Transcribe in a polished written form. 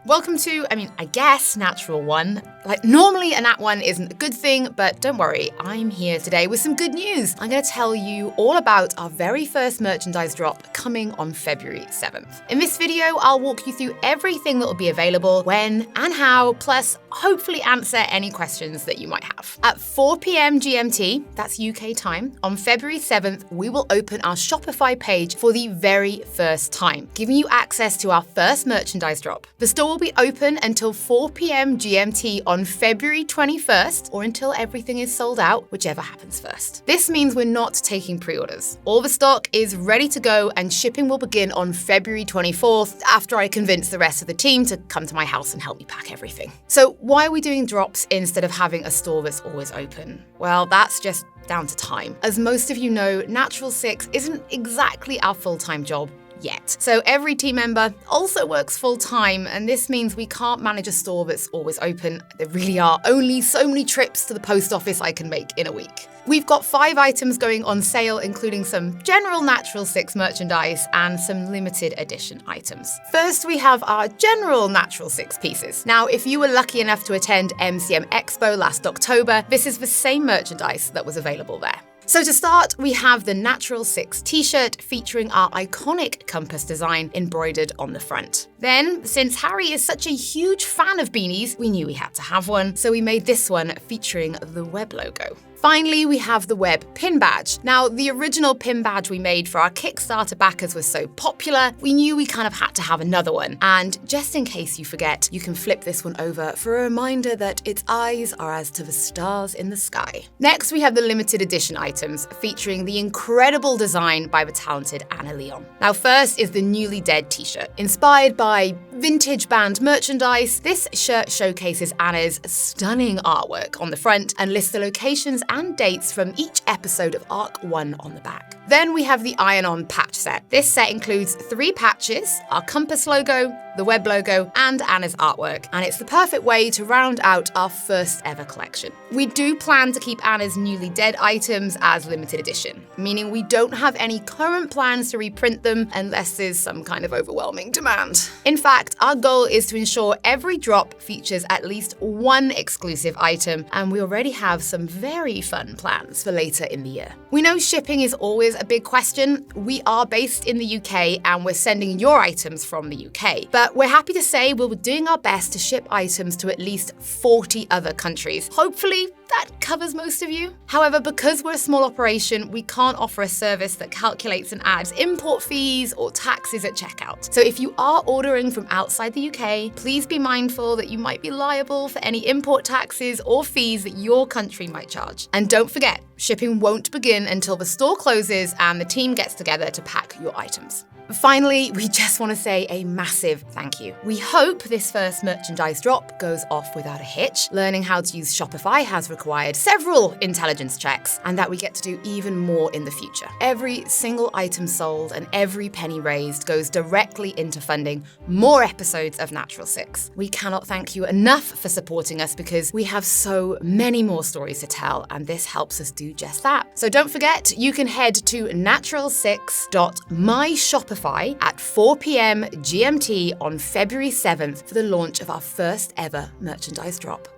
Welcome to, I guess, Natural One. Normally a Nat 1 isn't a good thing, but don't worry, I'm here today with some good news. I'm going to tell you all about our very first merchandise drop coming on February 7th. In this video, I'll walk you through everything that will be available, when and how, plus hopefully answer any questions that you might have. At 4 p.m. GMT, that's UK time, on February 7th, we will open our Shopify page for the very first time, giving you access to our first merchandise drop. The store will be open until 4 p.m. GMT on February 21st, or until everything is sold out, whichever happens first. This means we're not taking pre-orders. All the stock is ready to go and shipping will begin on February 24th after I convince the rest of the team to come to my house and help me pack everything. So why are we doing drops instead of having a store that's always open? Well, that's just down to time. As most of you know, Natural 6 isn't exactly our full-time job yet. So every team member also works full-time, and this means we can't manage a store that's always open. There really are only so many trips to the post office I can make in a week. We've got 5 items going on sale, including some general Natural 6 merchandise and some limited edition items. First, we have our general Natural 6 pieces. Now, if you were lucky enough to attend MCM Expo last October, this is the same merchandise that was available there. So to start, we have the Natural 6 t-shirt featuring our iconic compass design embroidered on the front. Then, since Harry is such a huge fan of beanies, we knew we had to have one, so we made this one featuring the web logo. Finally, we have the web pin badge. Now, the original pin badge we made for our Kickstarter backers was so popular, we knew we kind of had to have another one. And just in case you forget, you can flip this one over for a reminder that its eyes are as to the stars in the sky. Next, we have the limited edition items featuring the incredible design by the talented Anna Leon. Now, first is the Newly Dead t-shirt. Inspired by vintage band merchandise, this shirt showcases Anna's stunning artwork on the front and lists the locations and dates from each episode of Arc 1 on the back. Then we have the Iron-On patch set. This set includes 3 patches, our compass logo, the web logo, and Anna's artwork, and it's the perfect way to round out our first ever collection. We do plan to keep Anna's Newly Dead items as limited edition, meaning we don't have any current plans to reprint them unless there's some kind of overwhelming demand. In fact, our goal is to ensure every drop features at least one exclusive item, and we already have some very fun plans for later in the year. We know shipping is always a big question. We are based in the UK and we're sending your items from the UK, but we're happy to say we'll be doing our best to ship items to at least 40 other countries. Hopefully, that covers most of you. However, because we're a small operation, we can't offer a service that calculates and adds import fees or taxes at checkout. So if you are ordering from outside the UK, please be mindful that you might be liable for any import taxes or fees that your country might charge. And don't forget, shipping won't begin until the store closes and the team gets together to pack your items. Finally, we just want to say a massive thank you. We hope this first merchandise drop goes off without a hitch. Learning how to use Shopify has required several intelligence checks, and that we get to do even more in the future. Every single item sold and every penny raised goes directly into funding more episodes of Natural 6. We cannot thank you enough for supporting us because we have so many more stories to tell, and this helps us do just that. So don't forget, you can head to natural6.myshopify at 4 p.m. GMT on February 7th for the launch of our first ever merchandise drop.